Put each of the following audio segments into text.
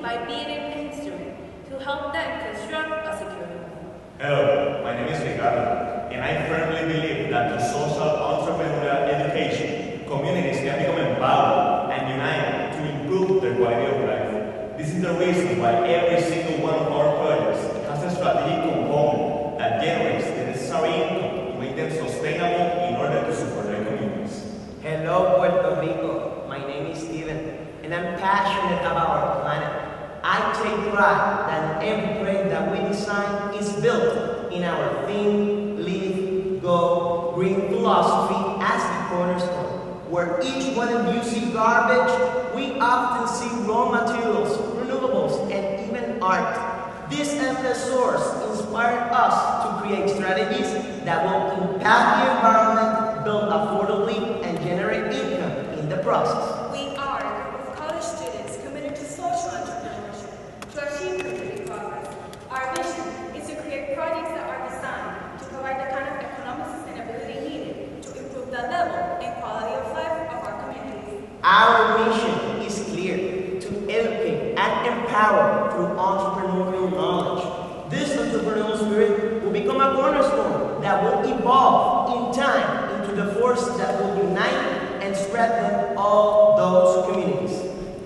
by being an instrument to help them construct a secure home. Hello, my name is Ricardo, and I firmly believe that through social entrepreneurial education, communities can become empowered and united to improve their quality of life. This is the reason why every single one of our projects has a strategic component that generates the necessary income to make them sustainable in order to support their communities. Hello, Puerto Rico. My name is Steven, and I'm passionate about our planet. I take pride that every project that we design is built in our think, live, go, green philosophy as the cornerstone. Where each one of you see garbage, we often see raw materials, renewables, and even art. This endless source inspired us to create strategies that will impact the environment, build affordably, and generate income in the process. We are a group of college students committed to social entrepreneurship to achieve community progress. Our vision is to create projects that are designed to provide the kind of economic sustainability needed to improve the level and quality of life of our communities. Our mission is clear: to educate and empower through entrepreneurial knowledge. This entrepreneurial spirit will become a cornerstone that will evolve in time into the force that will unite and spread them all those communities.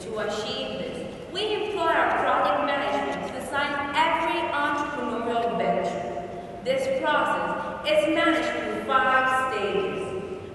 To achieve this, we employ our project management to design every entrepreneurial venture. This process is managed through 5 stages: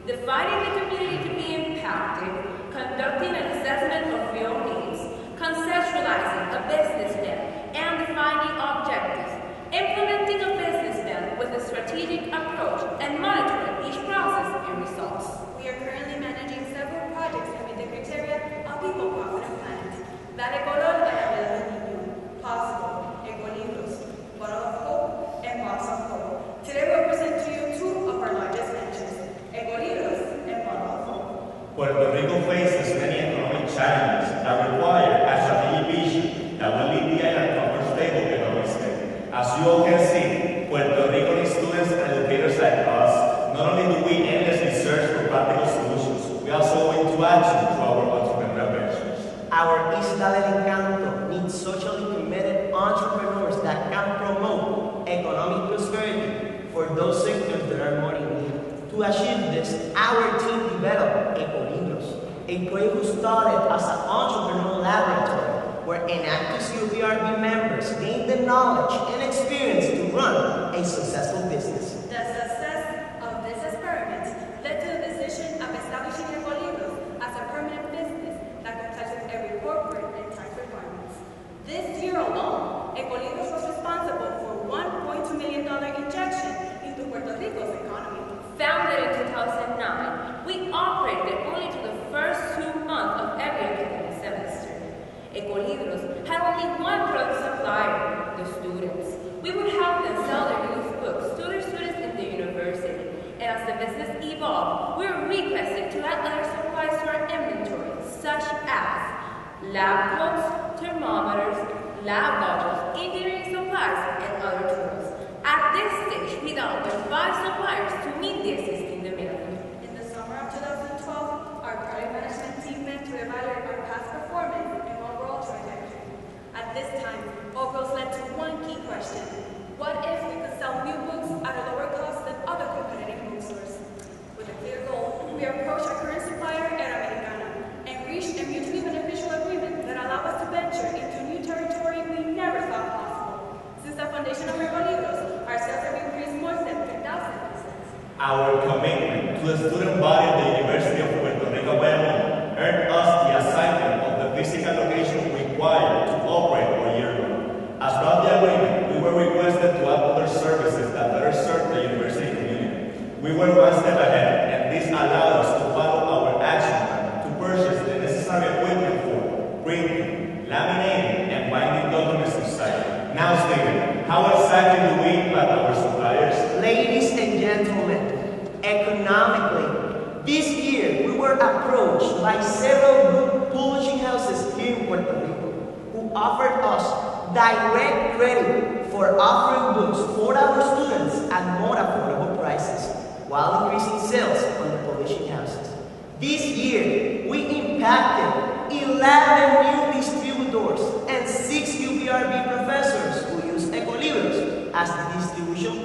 defining the community to be impacted, conducting an assessment of real needs, conceptualizing a business plan, and defining objectives, implementing a business plan with a strategic approach, and monitoring each process and results. We are currently managing several projects that meet the criteria of people, profit, and planet. Dar color a la vida del niño, Possible, Ecolibros, Bottle of Hope, and Box of Hope. Today we present to you 2 of our largest ventures, Ecolibros and Bottle of Hope. Puerto Rico faces many economic challenges that require a strategic vision that will lead the island to a more stable economic state. As you all can see, Puerto Rican students and educators like us, not only do we endlessly search for practical solutions, we also go into action through our entrepreneurial ventures. Our Isla del Encanto needs socially committed entrepreneurs that can promote economic prosperity for those sectors that are more in need. To achieve this, our team developed Ecolibros, a project who started as an entrepreneurial laboratory where Enactus UPR-Bayamón members gained the knowledge and experience to run a successful business. The success of this experiment led to the decision of establishing Ecolibros as a permanent business that complies with every corporate and tax requirements. This year alone, Ecolibros was responsible for $1.2 million injection into Puerto Rico's economy. Founded in 2009, we operated only to the first 2 months of every academic semester. Ecolibros had only one product supplier, the students. We would help them sell their used books to their students in the university. And as the business evolved, we were requested to add other supplies to our inventory, such as lab coats, thermometers, lab goggles, engineering supplies, and other tools. At this stage, we downloaded 5 suppliers to meet the existing demand. In the summer of 2012, our project management team met to evaluate our past performance and overall trajectory. At this time, overalls led to one key question: what if we could sell new books at a lower cost than other competitive bookstores? With a clear goal, we approached our current supplier, Era Americana, and reached a mutually beneficial agreement that allowed us to venture into new territory we never thought possible. Since the foundation of Ecolibros, our sales have increased more than 10,000%. Our commitment to the student body of the University of Puerto Rico-Bayamón earned us the assignment of the physical location required to operate our year-round. As part of the agreement, we were requested to add other services that better serve the university community. We were one step ahead, and this allowed us to follow our action plan to purchase the necessary equipment for printing, laminating, and binding documents inside. Now, Steven, how exactly do we impact our suppliers? Ladies and gentlemen, economically, this year we were approached by several book publishing houses here in Puerto Rico who offered us direct credit for offering books for our students at more affordable prices while increasing sales from the publishing houses. This year, we impacted 11 new distributors and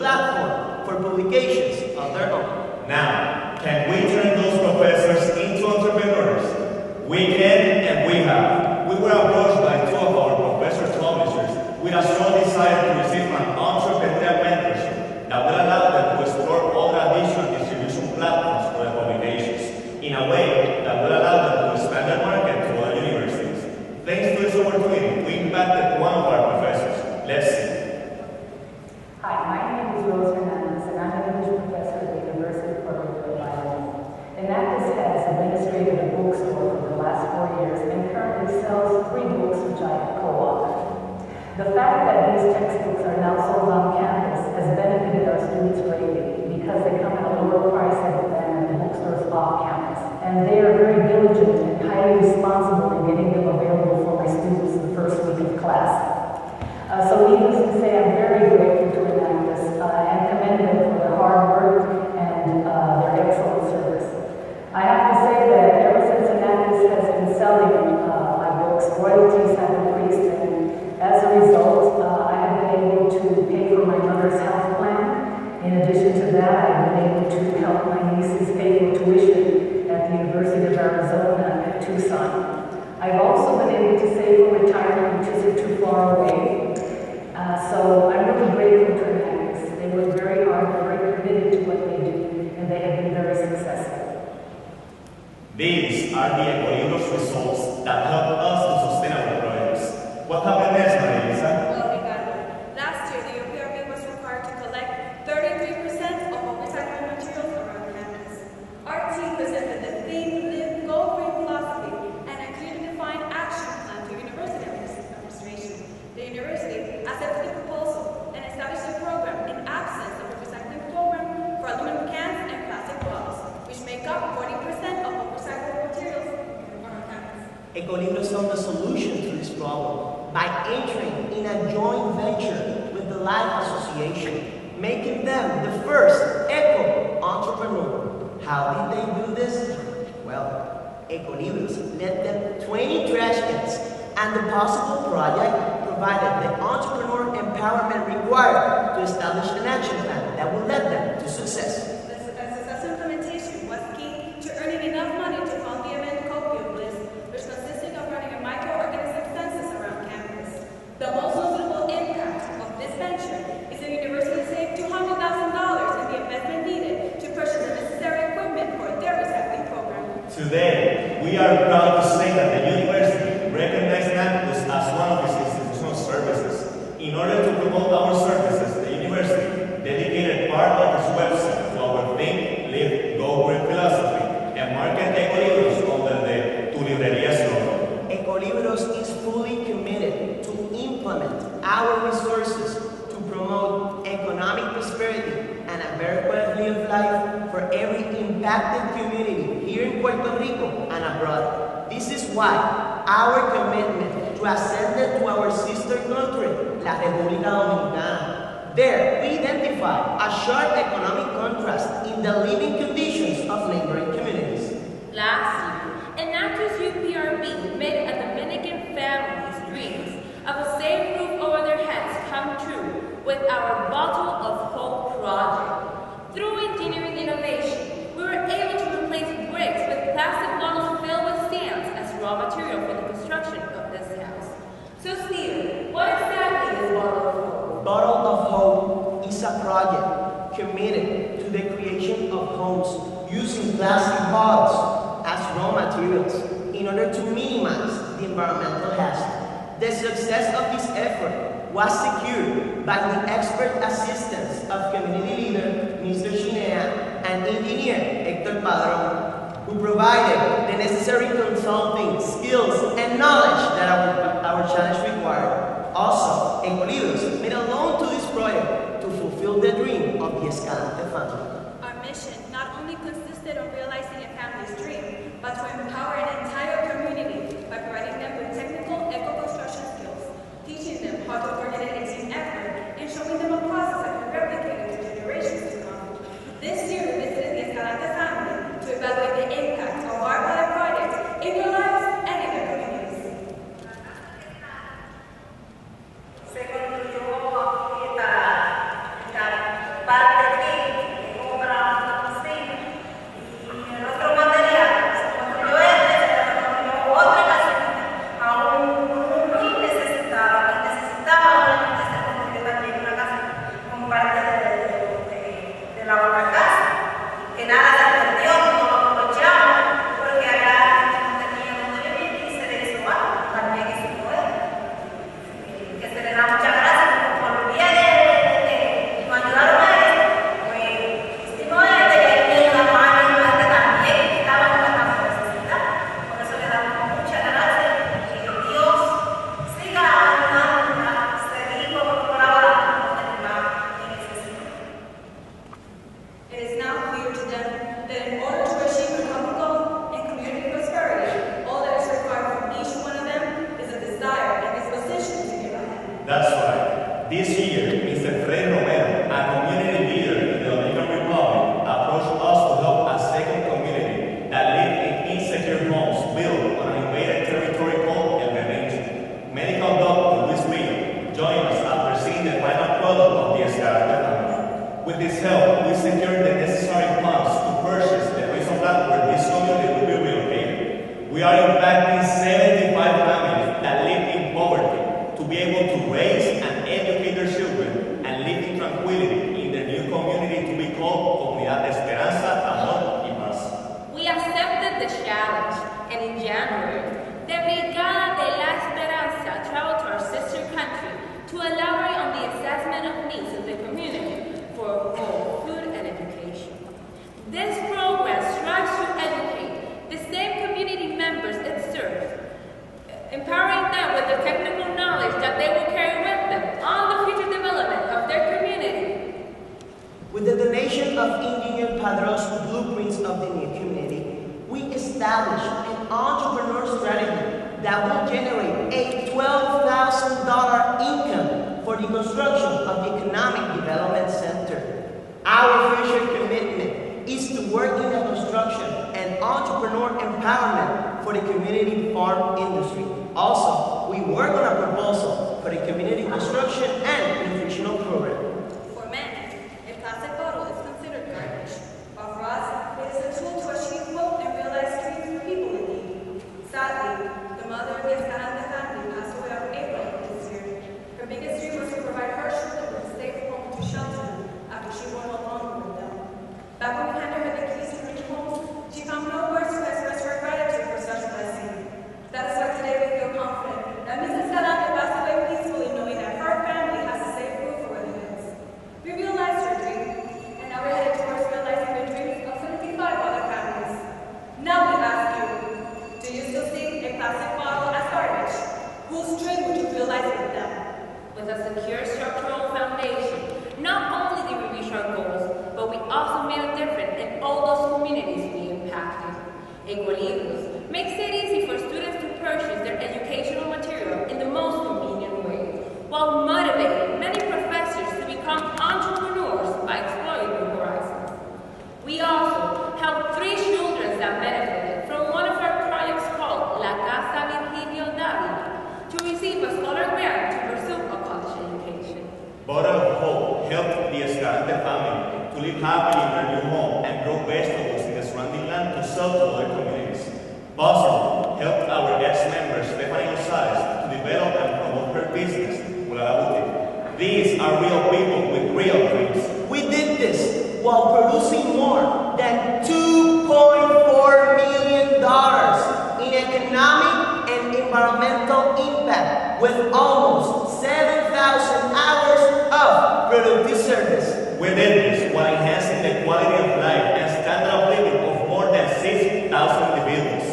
platform for publications of their own. Now, can we turn those professors into entrepreneurs? We can and we have. We were approached by two of our professors' publishers with a strong desire to receive an entrepreneur mentorship that will allow them to explore other additional distribution platforms for their publications in a way that will allow them to expand their market to other universities. Thanks to this opportunity, we impacted one of our professors. Let's see. Hi, my name is Rose Hernandez, and I'm an English professor at the University of Puerto Rico, Bayamón. Enactus has administrated a bookstore for the last 4 years and currently sells 3 books which I have co-authored. The fact that these textbooks are now sold on campus has benefited our students greatly because they come at a lower price than the bookstores off campus. And they are very diligent and highly responsible in getting them available for my students the first week of class. So needless to say, I'm very grateful to Enactus and commend them for their hard work and their excellent service. I have to say that ever since Enactus has been selling my books, royalties have increased, and as a result, I have been able to pay for my mother's health plan. In addition to that, I've been able to help my nieces pay for tuition at the University of Arizona at Tucson. I've also been able to save for retirement, which isn't too far away. So I'm really grateful to Enactus. They work very hard, they're very committed to what they do, and they have been very successful. These are the Ecolibros results that help us to sustain our projects. What happened next, Maria Elisa? Well, Ricardo, last year the UPRB was required to collect 33% of all recyclable materials around campus. Our team presented the Think, Live, Go Green philosophy and a clearly defined action plan to university administration. The university accepted the proposal and established a program in absence of a recycling program for aluminum cans and plastic bottles, which make up 40% of all recyclable materials on our campus. Ecolibros found the solution to this problem by entering in a joint venture with the Life Association, making them the first eco-entrepreneur. How did they do this? Well, Ecolibros lent them 20 trash cans, and the possible project provided the entrepreneur empowerment required to establish an action plan that will lead them to success. The successful implementation was key to earning enough money to fund the event Copium List, which consisted of running a microorganism census around campus. The most notable impact of this venture is the university saved $200,000 in the investment needed to purchase the necessary equipment for their recycling program. Today, we are proud to say that the university recognized Enactus as one of its institutional services. In order to promote our services, the university dedicated part of its website to our Think, Live, Go Green philosophy and market Ecolibros under the Tu Librerías logo. Ecolibros is fully committed to implement our resources to promote economic prosperity and a better quality of life for every impacted community here in Puerto Rico and abroad. This is why our commitment to ascend to our sister country, La República Dominicana. There, we identify a sharp economic contrast in the living conditions of neighboring communities. Last year, Enactus UPR-B made a Dominican family's dreams of a safe roof over their heads come true with our Bottle of Hope project. Through engineering innovation, we were able to replace bricks with plastic bottles filled with stamps as raw material for the construction of this house. So Steve, what exactly is Bottle of Hope? Bottle of Hope is a project committed to the creation of homes using plastic bottles as raw materials in order to minimize the environmental hazard. The success of this effort was secured by the expert assistance of community leader Mr. Chinea and engineer Hector Padron, who provided the necessary consulting skills and knowledge that our challenge required. Also, Ecolibros made a loan to this project to fulfill the dream of the Escalante family. Our mission not only consisted of realizing a family's dream, but to empower an entire community by providing them with technical eco-construction skills, teaching them how to coordinate a team effort, and showing them a process that can be replicated to generations to come. This year, we visited the Escalante family to evaluate the impact of our pilot project in their lives and in their communities. This year, Mr. Fred Romero, a community leader in the Dominican Republic, approached us to help a second community that lived in insecure homes built on an invaded territory called El Remedio. Medical doctor Luis Rio joined us after seeing the final product of the Escalante family. With his help, we secured the necessary funds to purchase the piece of land where this community will be relocated. We are impacting 75 families that live in poverty to be able to raise and educate their children and live in tranquility in their new community to be called Comunidad de Esperanza, Amor y Paz. We accepted the challenge, and in January, the Brigada de la Esperanza traveled to our sister country to elaborate on the assessment of needs of the community for home, food, and education. This program strives to educate the same community members it serves, empowering them with the technical knowledge that they will carry with them on the future development of their community. With the donation of Engineer Padros' blueprints of the new community, we established an entrepreneur strategy that will generate a $12,000 income for the construction of the Economic Development Center. Our future commitment is to work in the construction and entrepreneur empowerment for the community farm industry. Also, we work on a proposal for the community construction and nutritional program. For many, a plastic bottle is considered garbage, but for us, it is a tool to achieve hope and realize dreams for people in need. Sadly, the mother of the Escalante family passed away on April of this year. Her biggest dream was to provide her children with a safe home to shelter them after she was no longer with them. Back when we handed her the keys to her new home, she found no words to express her gratitude for such blessing. That is why today we feel confident that Mrs. Escalante passed away peacefully, knowing that her family has a safe roof over their heads. We realized her dream, and now we're headed towards realizing the dreams of 55 other families. Now we ask you, do you still see a plastic bottle as garbage? Whose dream would you realize with them? With a secure structural foundation, not only did we reach our goals, but we also made a difference in all those communities we impacted. Ecolibros makes it easy for students to purchase their educational material in the most convenient way, while motivating many professors to become entrepreneurs by exploring new horizons. We also helped 3 children that benefited from one of our projects called La Casa Virgilio Dávila to receive a scholar grant to pursue a college education. Bottle of Hope helped the Escalante family to live happily in their new home and grow vegetables in the surrounding land to sell to other communities. Buzzard helped our ex-member Stephanie Gonzalez to develop and promote her business, Boutique. These are real people with real dreams. We did this while producing more than $2.4 million in economic and environmental impact with almost 7,000 hours of productive service. We did this while enhancing the quality of life and standard of living of more than 6,000 individuals.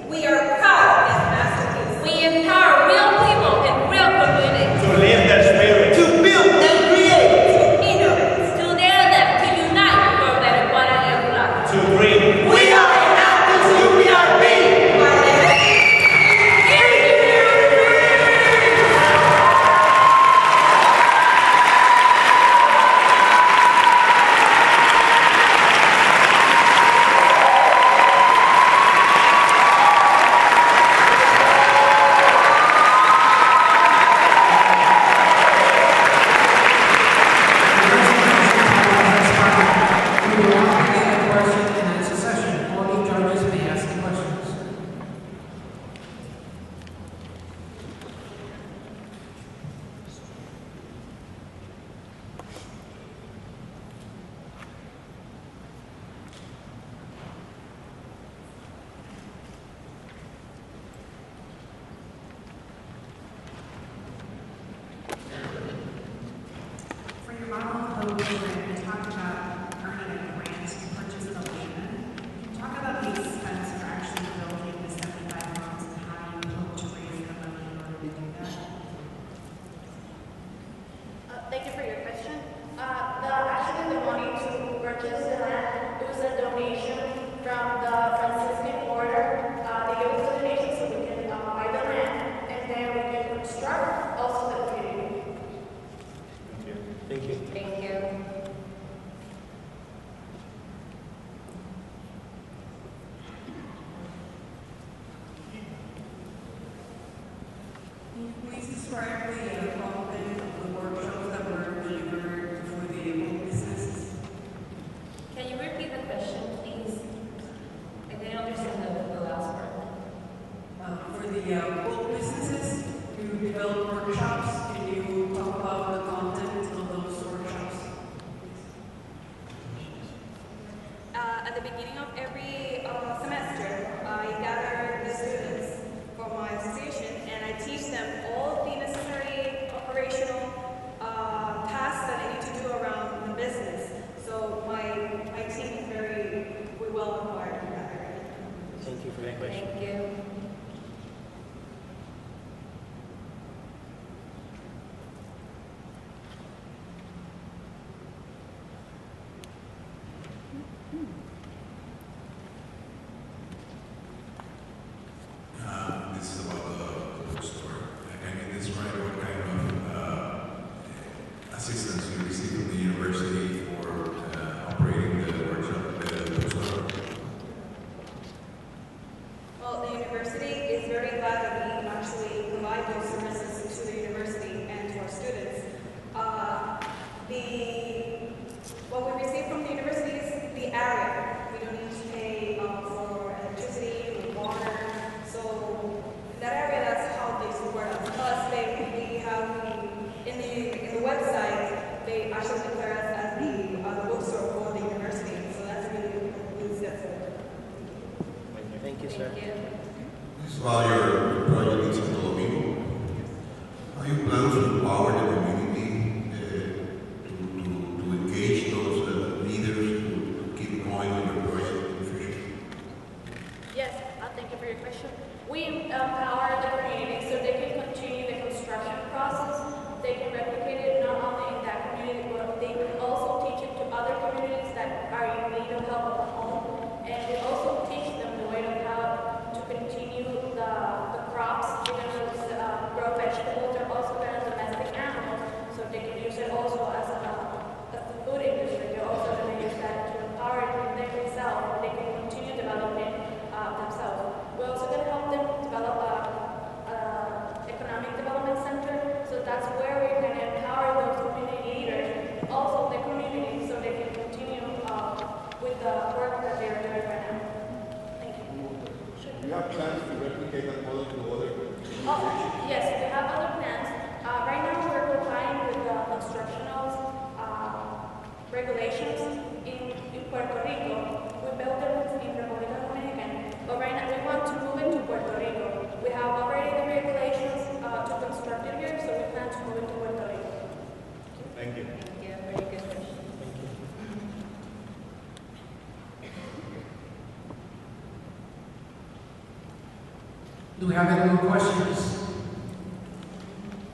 We are proud of this masterpiece. We empower real people in real communities To live their spirit. To build and create. To innovate. to dare them to unite for a better quality of life. To dream. We are Enactus UPR-Bayamón. For your model code program, you talked about earning a grant to purchase the land. Can you talk about the expense for actually building the 75 homes and how you hope to raise the money in order to do that? Thank you for your question. Actually the money to purchase the land, it was a donation from the Franciscan order. They gave us a donation so we can buy the land and then we can construct also the community. assistance you received from the university for operating the workshop, the bookstore? Well, the university is very glad that we actually provide those services to the university and to our students. What we receive from the university is the area. We don't need to pay for electricity or water. So that area, that's how they support us. Plus, we have in the website, they actually declare us as the bookstore for the university. So that's a really good step forward. Thank you, sir. This is about your project in Santo Domingo. How do you plan to empower the community to engage those leaders to keep going on your project in the future? Yes, thank you for your question. We empower the community so they can continue the construction process. They can replicate it not only in that community, but they can also teach it to other communities that are in need of help at home. And we also teach them the way of how to continue the crops. They're going to grow vegetables. They're also going to domestic animals, so they can use it also as the food industry. They're also going to use that to empower themselves. They can continue developing themselves. We're also going to help them develop economic development center. So that's where we're going to empower those community leaders, also the community, so they can continue with the work that they're doing right now. Thank you. Do you have plans to replicate that model to other organizations? Oh, yes, we have other plans. Right now we're complying with the constructional regulations in Puerto Rico. We built them in República Dominicana, but right now we want to move it to Puerto Rico. We have already the regulations to construct it here, so we plan to move it to Puerto Rico. Thank you. Yeah, very good question. Do we have any more questions?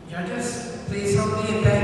Judges, please help me in that.